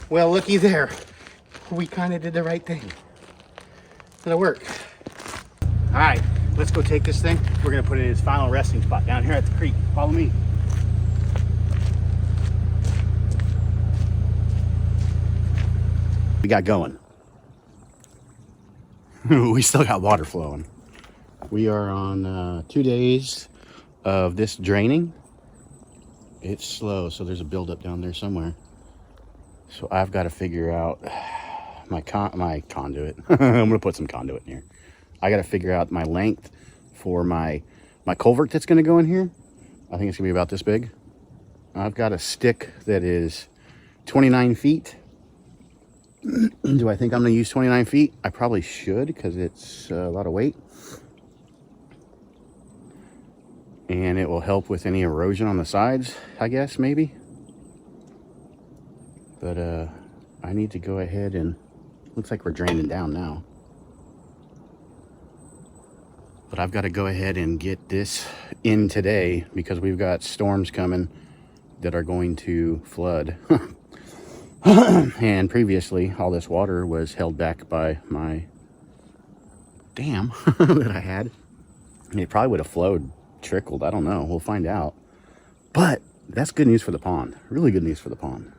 Well, looky there. We kind of did the right thing. It'll work. All right, let's go take this thing. We're gonna put it in its final resting spot down here at the creek. Follow me. We got going. We still got water flowing. We are on 2 days of this draining. It's slow, so there's a buildup down there somewhere. So I've got to figure out my conduit. I'm gonna put some conduit in here. I got to figure out my length for my culvert that's gonna go in here. I think it's gonna be about this big. I've got a stick that is 29 feet. Do I think I'm gonna use 29 feet? I probably should, because it's a lot of weight. And it will help with any erosion on the sides, I guess, maybe. But I need to go ahead and, looks like we're draining down now. But I've got to go ahead and get this in today, because we've got storms coming that are going to flood. And previously, all this water was held back by my dam that I had. And it probably would have flowed, trickled, I don't know. We'll find out. But that's good news for the pond. Really good news for the pond.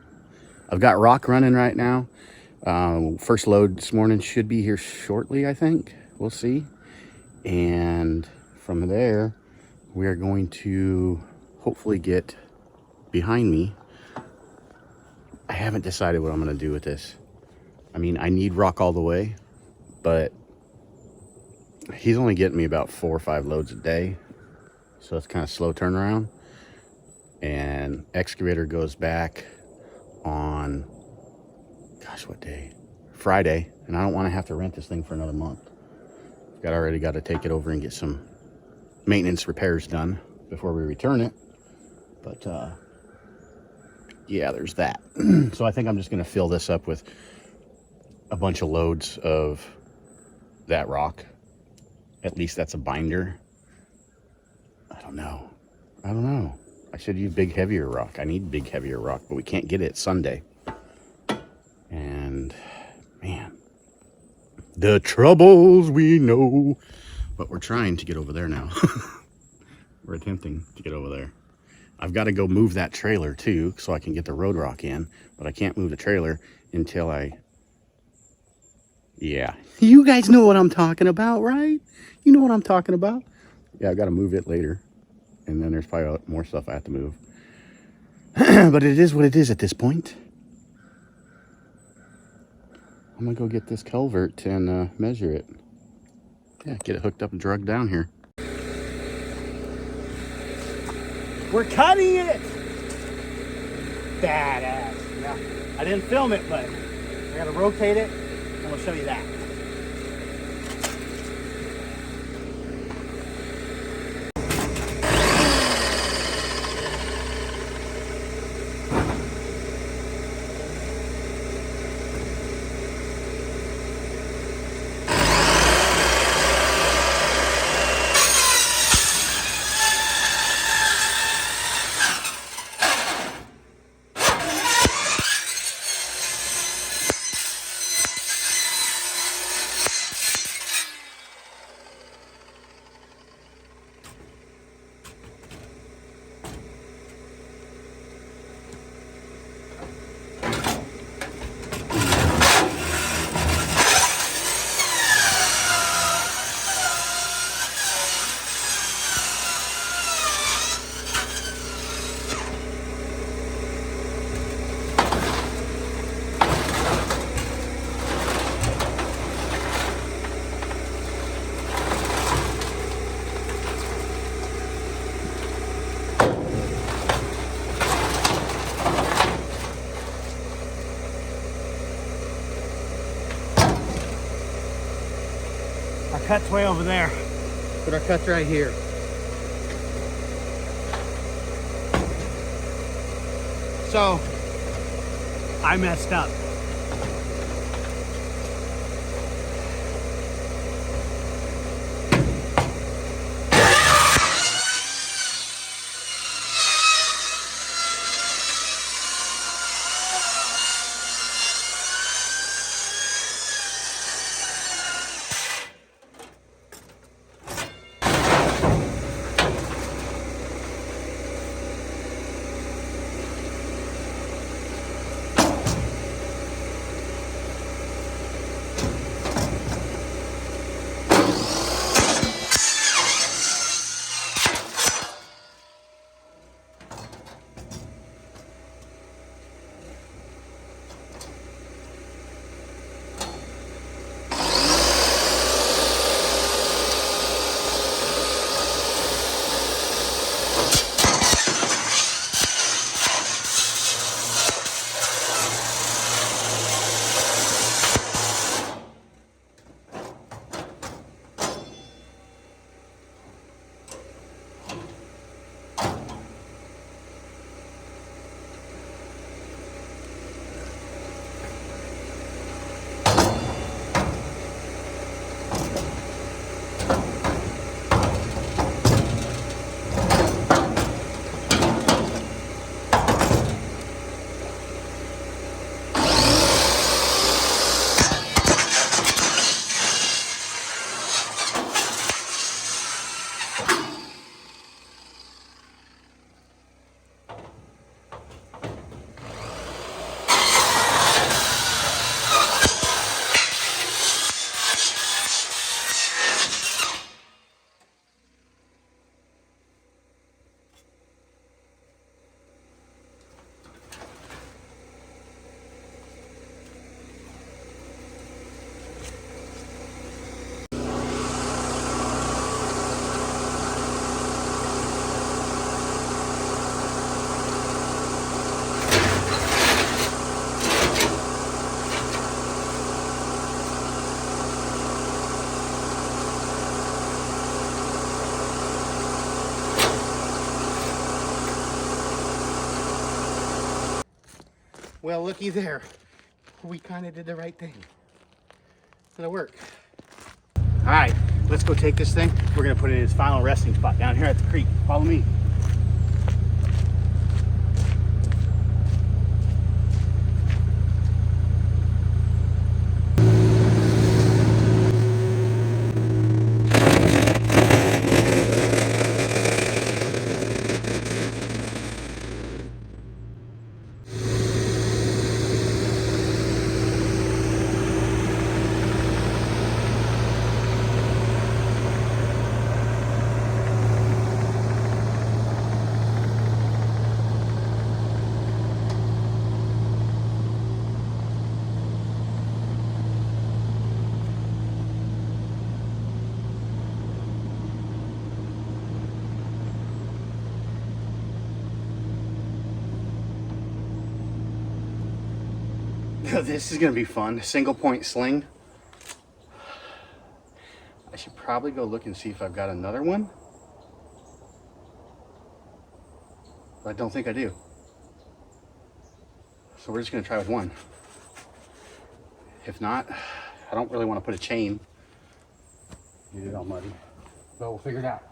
I've got rock running right now. First load this morning should be here shortly, I think. We'll see. And from there, we are going to hopefully get behind me. I haven't decided what I'm going to do with this. I mean, I need rock all the way, but he's only getting me about 4 or 5 loads a day. So it's kind of slow turnaround. And excavator goes back on, gosh, what day? Friday. And I don't want to have to rent this thing for another month. I've already got to take it over and get some maintenance repairs done before we return it. But yeah, there's that. So I think I'm just going to fill this up with a bunch of loads of that rock. At least that's a binder. I don't know. I should use big, heavier rock. I need big, heavier rock, but we can't get it Sunday. And man, the troubles we know. But we're trying to get over there now. We're attempting to get over there. I've got to go move that trailer too, so I can get the road rock in. But I can't move the trailer until yeah. You guys know what I'm talking about, right? You know what I'm talking about? Yeah, I've got to move it later. And then there's probably more stuff I have to move. But it is what it is at this point. I'm going to go get this culvert and measure it. Yeah, get it hooked up and drugged down here. We're cutting it! Badass. Yeah, I didn't film it, but I got to rotate it, and we'll show you that. Cut's way over there, but our cut's right here. So I messed up. Well, looky there. We kind of did the right thing. It'll work. All right, let's go take this thing. We're gonna put it in its final resting spot down here at the creek. Follow me. This is gonna be fun. Single point sling. I should probably go look and see if I've got another one. But I don't think I do. So we're just gonna try with one. If not, I don't really want to put a chain. Get it all muddy. But we'll figure it out.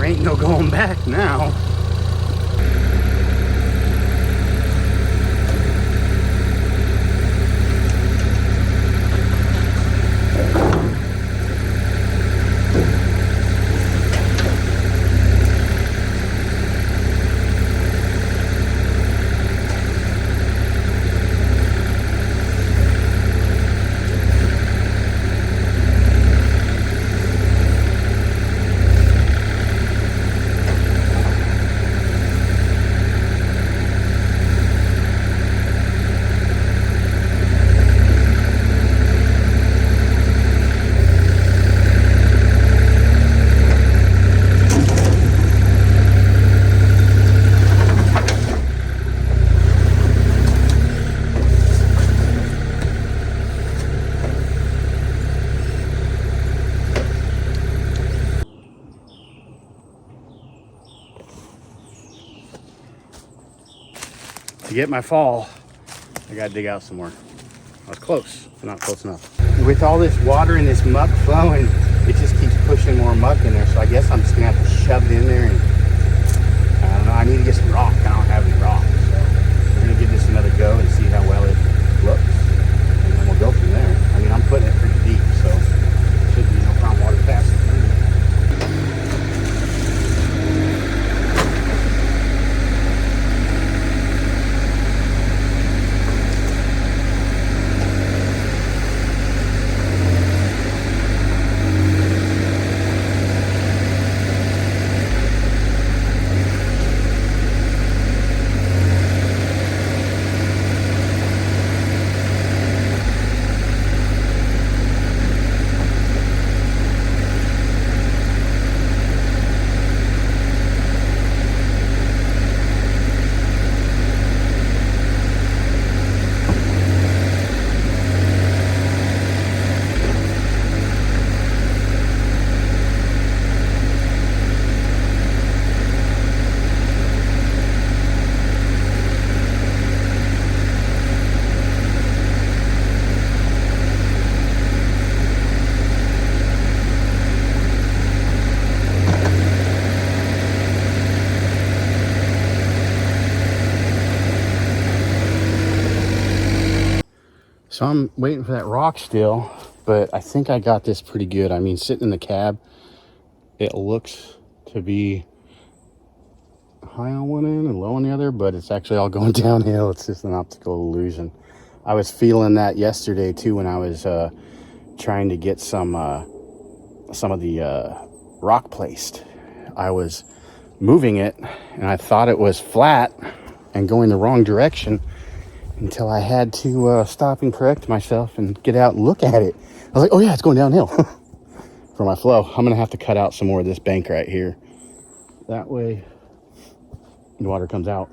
Ain't no going back now. To get my fall, I gotta dig out some more. I was close, but not close enough. With all this water and this muck flowing, it just keeps pushing more muck in there. So I guess I'm just gonna have to shove it in there, and I don't know, I need to get some rock. I don't have any rock. So we're gonna give this another go and see how well it looks. And then we'll go from there. I mean, I'm putting it pretty deep, so should be no problem water passing through. So I'm waiting for that rock still, but I think I got this pretty good. I mean, sitting in the cab, it looks to be high on one end and low on the other, but it's actually all going downhill. It's just an optical illusion. I was feeling that yesterday too when I was trying to get some of the rock placed. I was moving it and I thought it was flat and going the wrong direction until I had to stop and correct myself and get out and look at it. I was like, oh yeah, it's going downhill for my flow. I'm gonna have to cut out some more of this bank right here. That way the water comes out,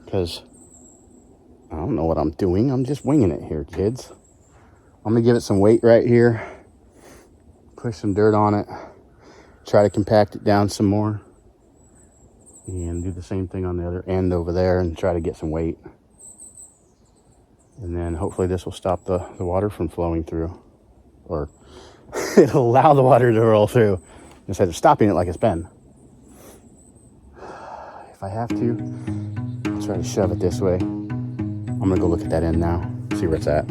because I don't know what I'm doing. I'm just winging it here, kids. I'm gonna give it some weight right here, push some dirt on it, try to compact it down some more, and do the same thing on the other end over there and try to get some weight. And then hopefully this will stop the water from flowing through, or it'll allow the water to roll through instead of stopping it like it's been. If I have to, I'll try to shove it this way. I'm gonna go look at that end now, see where it's at.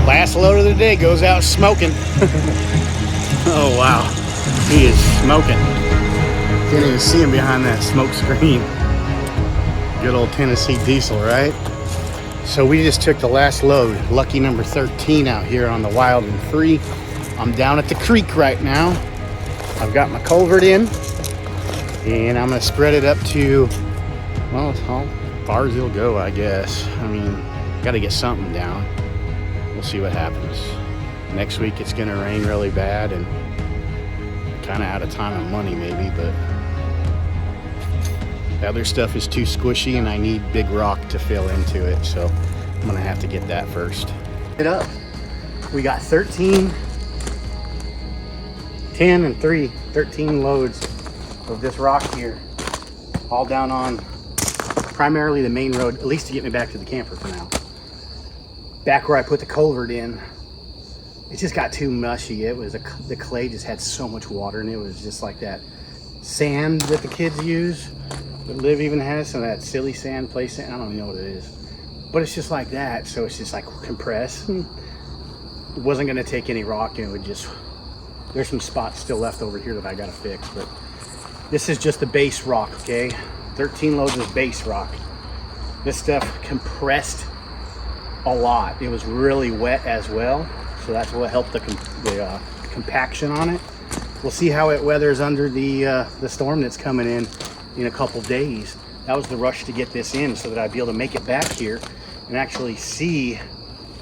Last load of the day goes out smoking. Oh wow, he is smoking. Can't even see him behind that smoke screen. Good old Tennessee diesel, right? So we just took the last load, lucky number 13 out here on the Wilde and Free. I'm down at the creek right now. I've got my culvert in, and I'm gonna spread it up to, well, how far as it'll go, I guess. I mean, gotta get something down. We'll see what happens. Next week it's gonna rain really bad and kind of out of time and money maybe, but the other stuff is too squishy and I need big rock to fill into it, so I'm gonna have to get that first. It up. We got 13, 10 and 3, 13 loads of this rock here, all down on primarily the main road, at least to get me back to the camper for now. Back where I put the culvert in, it just got too mushy. It was the clay just had so much water, and it was just like that sand that the kids use. That Liv even has some of that silly sand, play sand. I don't even know what it is, but it's just like that. So it's just like compressed. It wasn't going to take any rock, and it would just. There's some spots still left over here that I got to fix, but this is just the base rock. Okay, 13 loads of base rock. This stuff compressed a lot. It was really wet as well, so that's what helped the compaction on it. We'll see how it weathers under the storm that's coming in a couple days. That was the rush to get this in so that I'd be able to make it back here and actually see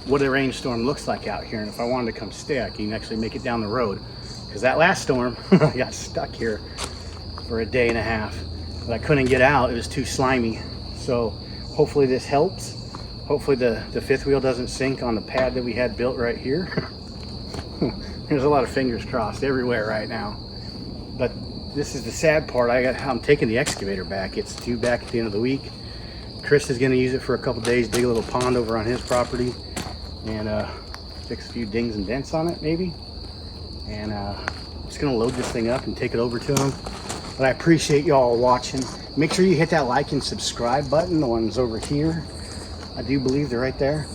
what a rainstorm looks like out here. And if I wanted to come stay, I can actually make it down the road, because that last storm I got stuck here for a day and a half, but I couldn't get out. It was too slimy. So hopefully this helps. Hopefully the fifth wheel doesn't sink on the pad that we had built right here. There's a lot of fingers crossed everywhere right now. But this is the sad part. I'm taking the excavator back. It's due back at the end of the week. Chris is going to use it for a couple days, dig a little pond over on his property, and fix a few dings and dents on it maybe. And I'm just gonna load this thing up and take it over to him. But I appreciate y'all watching. Make sure you hit that like and subscribe button, the ones over here. I do believe they're right there.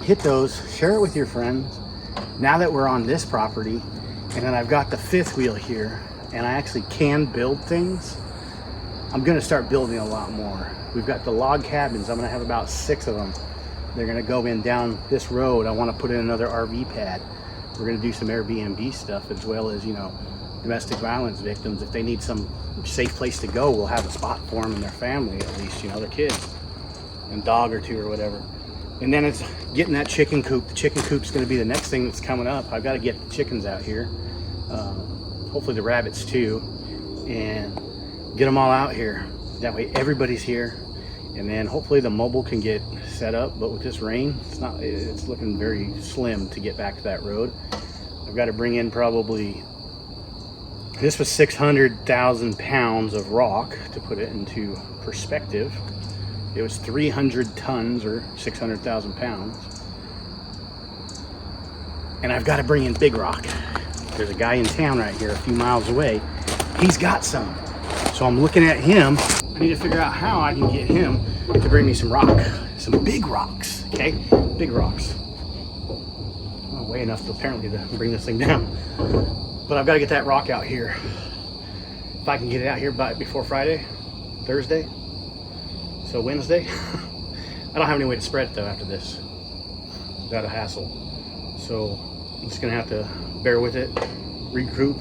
Hit those, share it with your friends. Now that we're on this property, and then I've got the fifth wheel here, and I actually can build things, I'm gonna start building a lot more. We've got the log cabins. I'm gonna have about 6 of them. They're gonna go in down this road. I wanna put in another RV pad. We're gonna do some Airbnb stuff, as well as, you know, domestic violence victims. If they need some safe place to go, we'll have a spot for them and their family, at least, you know, their kids and dog or two or whatever. And then it's getting that chicken coop. The chicken coop's gonna be the next thing that's coming up. I've gotta get the chickens out here. Hopefully the rabbits too, and get them all out here. That way everybody's here. And then hopefully the mobile can get set up, but with this rain, it's looking very slim to get back to that road. I've got to bring in probably, this was 600,000 pounds of rock. To put it into perspective, it was 300 tons or 600,000 pounds. And I've got to bring in big rock. There's a guy in town right here a few miles away. He's got some. So I'm looking at him. I need to figure out how I can get him to bring me some rock. Some big rocks, okay? Big rocks. Oh, weigh enough to apparently to bring this thing down. But I've got to get that rock out here. If I can get it out here before Friday, Thursday, so Wednesday. I don't have any way to spread it though after this. Without a hassle. So I'm just gonna have to bear with it, regroup.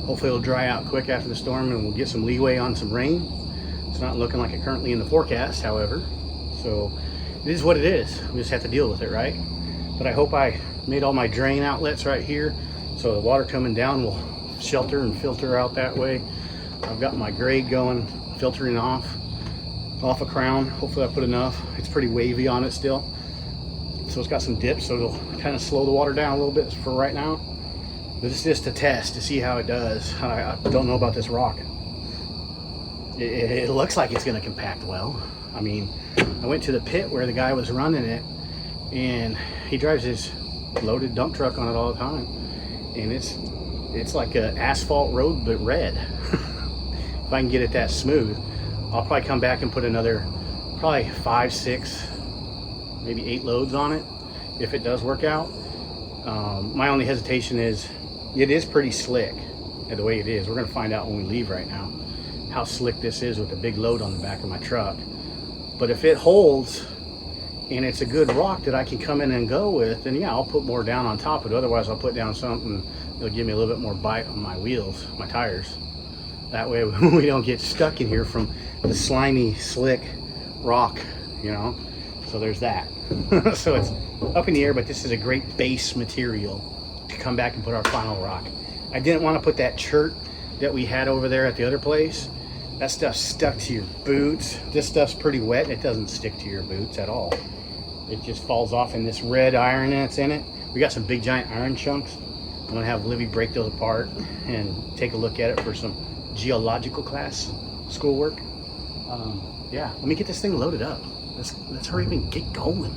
Hopefully it'll dry out quick after the storm and we'll get some leeway on some rain. It's not looking like it currently in the forecast, however. So it is what it is. We just have to deal with it, right? But I hope I made all my drain outlets right here, so the water coming down will shelter and filter out that way. I've got my grade going, filtering off a crown. Hopefully I put enough. It's pretty wavy on it still. So it's got some dips, so it'll kind of slow the water down a little bit for right now. But it's just a test to see how it does. I don't know about this rock. It looks like it's gonna compact well. I mean, I went to the pit where the guy was running it, and he drives his loaded dump truck on it all the time. And it's like an asphalt road, but red. If I can get it that smooth, I'll probably come back and put another, probably 5, 6, maybe 8 loads on it, if it does work out. My only hesitation is, it is pretty slick the way it is. We're gonna find out when we leave right now how slick this is with a big load on the back of my truck. But if it holds and it's a good rock that I can come in and go with, then yeah, I'll put more down on top of it. Otherwise I'll put down something that'll give me a little bit more bite on my wheels, my tires. That way we don't get stuck in here from the slimy, slick rock, you know? So there's that. So it's up in the air, but this is a great base material to come back and put our final rock. I didn't want to put that chert that we had over there at the other place. That stuff's stuck to your boots. This stuff's pretty wet and it doesn't stick to your boots at all. It just falls off in this red iron that's in it. We got some big giant iron chunks. I'm gonna have Livy break those apart and take a look at it for some geological class schoolwork. Yeah, let me get this thing loaded up. Let's hurry up and get going.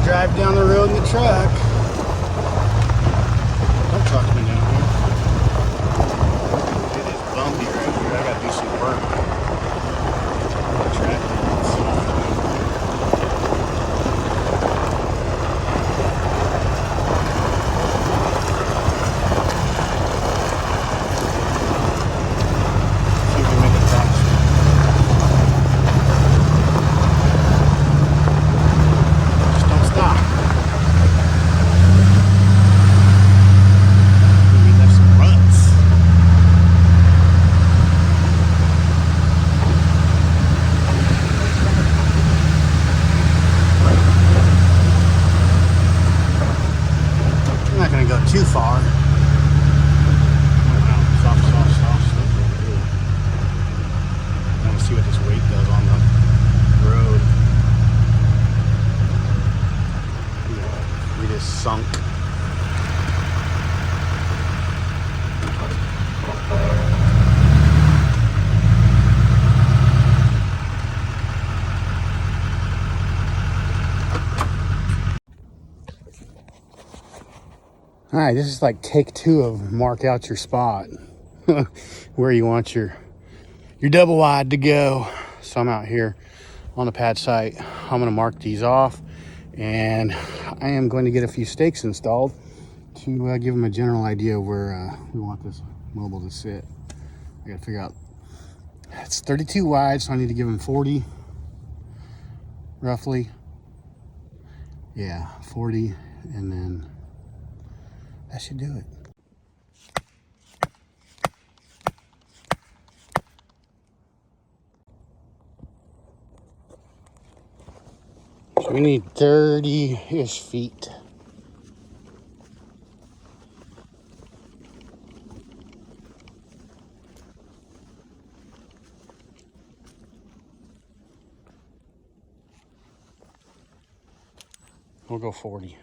Drive down the road in the truck. Don't truck me down here. It is bumpy right here. I gotta do some work. See if we make it faster. sunk. All right, this is like take 2 of mark out your spot where you want your double wide to go. So I'm out here on the pad site. I'm gonna mark these off, and I am going to get a few stakes installed to give them a general idea of where we want this mobile to sit. I gotta figure out, it's 32 wide, so I need to give them 40 roughly. Yeah, 40, and then that should do it. So we need 30-ish feet. We'll go 40.